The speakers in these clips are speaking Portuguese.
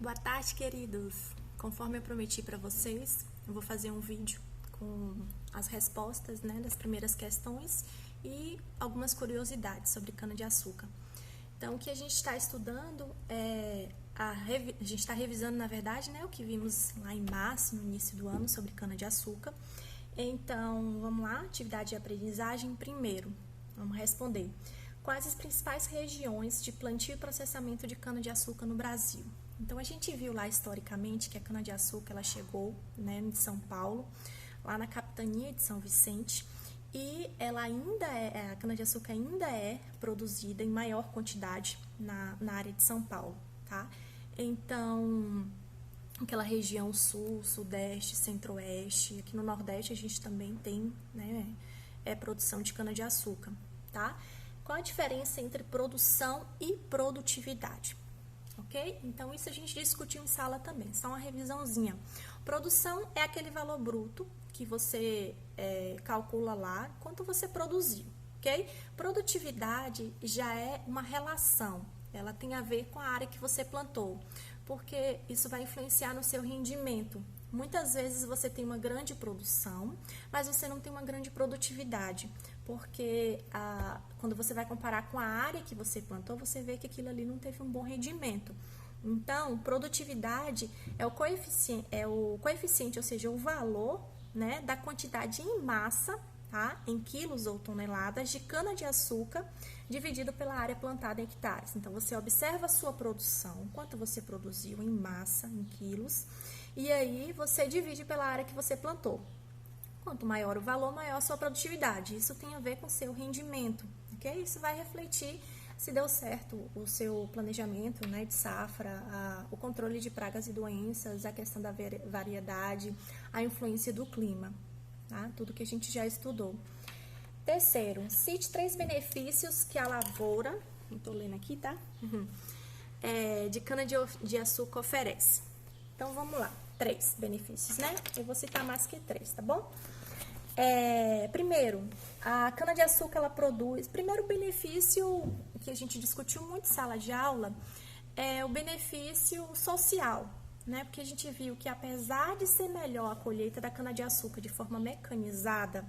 Boa tarde, queridos! Conforme eu prometi para vocês, eu vou fazer um vídeo com as respostas, das primeiras questões e algumas curiosidades sobre cana-de-açúcar. Então, o que a gente está estudando a gente está revisando, na verdade, o que vimos lá em março, no início do ano, sobre cana-de-açúcar. Então, vamos lá, atividade de aprendizagem. Primeiro, vamos responder. Quais as principais regiões de plantio e processamento de cana-de-açúcar no Brasil? Então, a gente viu lá historicamente que a cana-de-açúcar ela chegou em São Paulo, lá na capitania de São Vicente, e ela a cana-de-açúcar ainda é produzida em maior quantidade na área de São Paulo, tá? Então, aquela região sul, sudeste, centro-oeste, aqui no nordeste a gente também tem, produção de cana-de-açúcar, tá? Qual a diferença entre produção e produtividade? Ok? Então, isso a gente discutiu em sala também, só uma revisãozinha. Produção é aquele valor bruto que você calcula lá, quanto você produziu, ok? Produtividade já é uma relação, ela tem a ver com a área que você plantou, porque isso vai influenciar no seu rendimento. Muitas vezes você tem uma grande produção, mas você não tem uma grande produtividade, porque quando você vai comparar com a área que você plantou, você vê que aquilo ali não teve um bom rendimento. Então, produtividade é o coeficiente, ou seja, o valor da quantidade em massa, tá? Em quilos ou toneladas de cana-de-açúcar dividido pela área plantada em hectares. Então, você observa a sua produção, quanto você produziu em massa, em quilos, e aí você divide pela área que você plantou. Quanto maior o valor, maior a sua produtividade. Isso tem a ver com o seu rendimento, ok? Isso vai refletir se deu certo o seu planejamento de safra, o controle de pragas e doenças, a questão da variedade, a influência do clima, tá? Tudo que a gente já estudou. Terceiro, cite 3 benefícios que a lavoura, não estou lendo aqui, tá? De cana-de-açúcar oferece. Então, vamos lá. 3 benefícios, Eu vou citar mais que 3, tá bom? Primeiro, a cana-de-açúcar, ela produz... Primeiro benefício que a gente discutiu muito em sala de aula é o benefício social, Porque a gente viu que, apesar de ser melhor a colheita da cana-de-açúcar de forma mecanizada,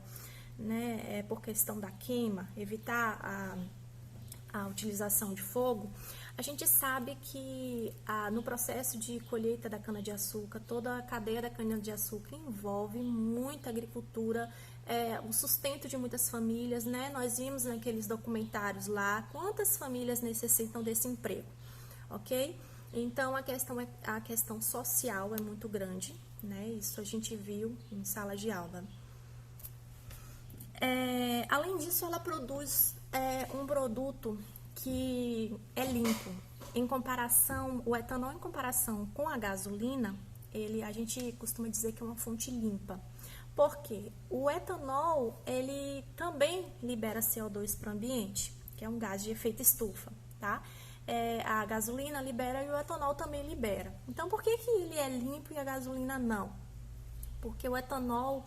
por questão da queima, evitar a utilização de fogo, a gente sabe que no processo de colheita da cana-de-açúcar, toda a cadeia da cana-de-açúcar envolve muita agricultura, o sustento de muitas famílias, Nós vimos naqueles documentários lá quantas famílias necessitam desse emprego, ok? Então, a questão social é muito grande, Isso a gente viu em sala de aula. Além disso, ela produz um produto que é limpo. O etanol, em comparação com a gasolina, a gente costuma dizer que é uma fonte limpa. Por quê? O etanol, ele também libera CO2 para o ambiente, que é um gás de efeito estufa, tá? A gasolina libera e o etanol também libera. Então, por que ele é limpo e a gasolina não? Porque o etanol,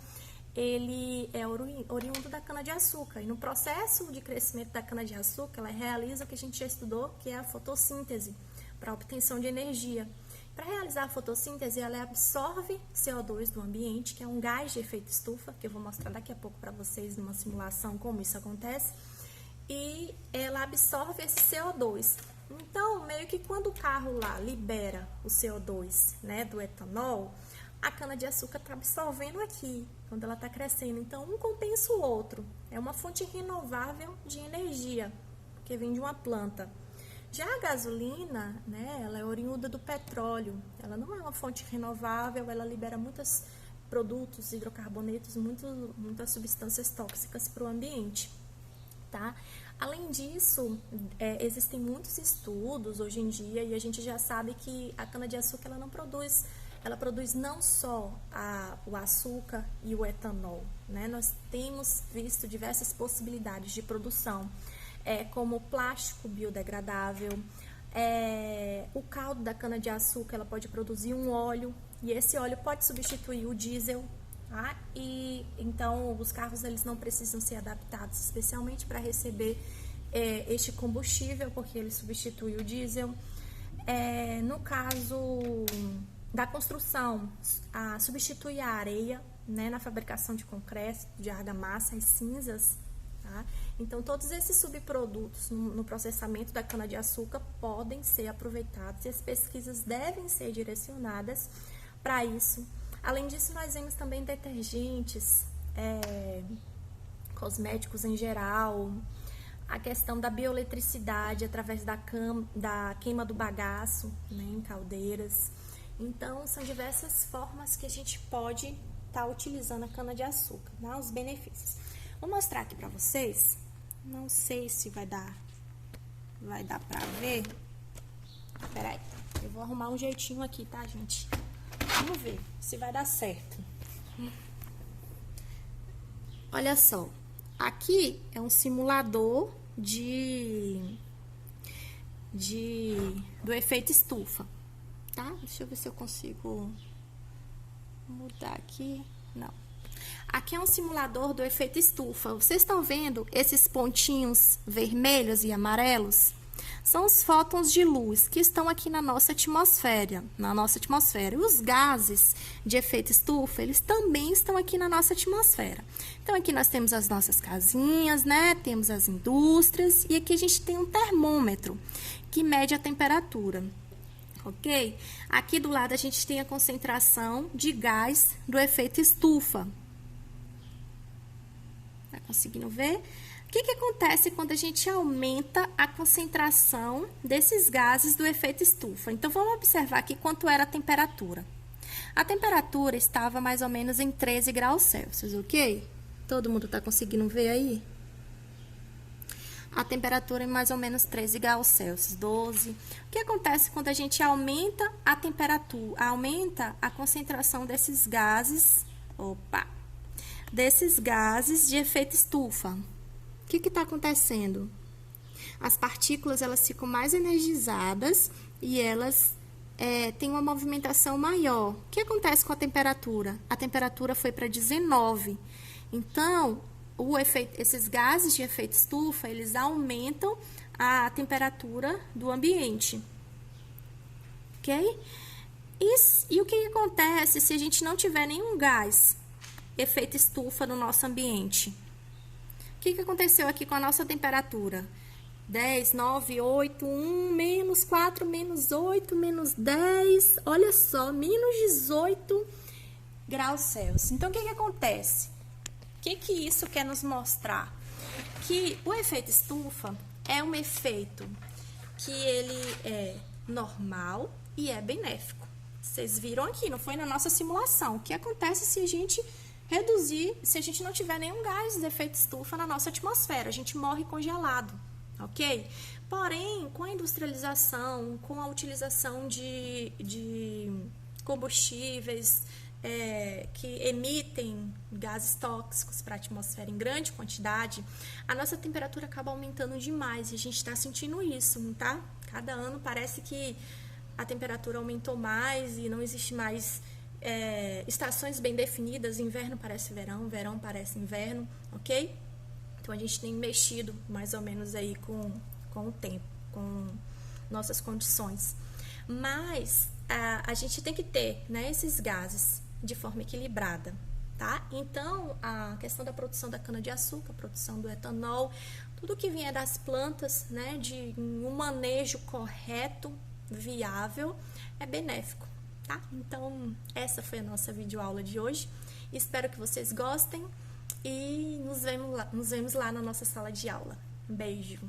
ele é oriundo da cana-de-açúcar, e no processo de crescimento da cana-de-açúcar, ela realiza o que a gente já estudou, que é a fotossíntese, para a obtenção de energia. Para realizar a fotossíntese, ela absorve CO2 do ambiente, que é um gás de efeito estufa, que eu vou mostrar daqui a pouco para vocês numa simulação como isso acontece, e ela absorve esse CO2. Então, meio que quando o carro lá libera o CO2, do etanol, a cana-de-açúcar está absorvendo aqui, quando ela está crescendo. Então, um compensa o outro. É uma fonte renovável de energia, que vem de uma planta. Já a gasolina, ela é oriunda do petróleo. Ela não é uma fonte renovável, ela libera muitos produtos, hidrocarbonetos, muitas substâncias tóxicas para o ambiente, tá? Além disso, existem muitos estudos hoje em dia, e a gente já sabe que a cana-de-açúcar ela produz não só o açúcar e o etanol, Nós temos visto diversas possibilidades de produção, como plástico biodegradável, o caldo da cana-de-açúcar, ela pode produzir um óleo, e esse óleo pode substituir o diesel, tá? E então os carros eles não precisam ser adaptados especialmente para receber este combustível, porque ele substitui o diesel. No caso da construção, substitui a areia, né, na fabricação de concreto, de argamassa e cinzas, tá? Então, todos esses subprodutos no processamento da cana-de-açúcar podem ser aproveitados e as pesquisas devem ser direcionadas para isso. Além disso, nós vemos também detergentes, cosméticos em geral, a questão da bioeletricidade através da queima do bagaço, né, em caldeiras. Então, são diversas formas que a gente pode estar utilizando a cana-de-açúcar, né, os benefícios. Vou mostrar aqui para vocês, não sei se vai dar para ver. Peraí, eu vou arrumar um jeitinho aqui, tá, gente? Vamos ver se vai dar certo. Olha só, aqui é um simulador do efeito estufa, tá? Deixa eu ver se eu consigo mudar aqui. Não. Aqui é um simulador do efeito estufa. Vocês estão vendo esses pontinhos vermelhos e amarelos? São os fótons de luz que estão aqui na nossa atmosfera. E os gases de efeito estufa, eles também estão aqui na nossa atmosfera. Então, aqui nós temos as nossas casinhas, né? Temos as indústrias e aqui a gente tem um termômetro que mede a temperatura. Ok? Aqui do lado a gente tem a concentração de gás do efeito estufa. Tá conseguindo ver? O que acontece quando a gente aumenta a concentração desses gases do efeito estufa? Então, vamos observar aqui quanto era a temperatura. A temperatura estava mais ou menos em 13 graus Celsius, ok? Todo mundo tá conseguindo ver aí? A temperatura é mais ou menos 13 graus Celsius, 12. O que acontece quando a gente aumenta a temperatura, aumenta a concentração desses gases, desses gases de efeito estufa? O que está acontecendo? As partículas, elas ficam mais energizadas e elas têm uma movimentação maior. O que acontece com a temperatura? A temperatura foi para 19. Então, esses gases de efeito estufa, eles aumentam a temperatura do ambiente. Ok? E o que acontece se a gente não tiver nenhum gás efeito estufa no nosso ambiente? O que aconteceu aqui com a nossa temperatura? 10, 9, 8, 1, menos 4, menos 8, menos 10, olha só, menos 18 graus Celsius. Então, o que acontece? O que isso quer nos mostrar? Que o efeito estufa é um efeito que ele é normal e é benéfico. Vocês viram aqui, não foi na nossa simulação. O que acontece se a gente se a gente não tiver nenhum gás de efeito estufa na nossa atmosfera? A gente morre congelado, ok? Porém, com a industrialização, com a utilização de combustíveis que emitem gases tóxicos para a atmosfera em grande quantidade, a nossa temperatura acaba aumentando demais e a gente está sentindo isso, tá? Cada ano parece que a temperatura aumentou mais e não existe mais estações bem definidas, inverno parece verão, verão parece inverno, ok? Então, a gente tem mexido mais ou menos aí com o tempo, com nossas condições. Mas, a gente tem que ter, né, esses gases de forma equilibrada, tá? Então, a questão da produção da cana-de-açúcar, produção do etanol, tudo que vier das plantas, né, de um manejo correto, viável, é benéfico. Tá? Então, essa foi a nossa videoaula de hoje. Espero que vocês gostem e nos vemos lá na nossa sala de aula. Um beijo!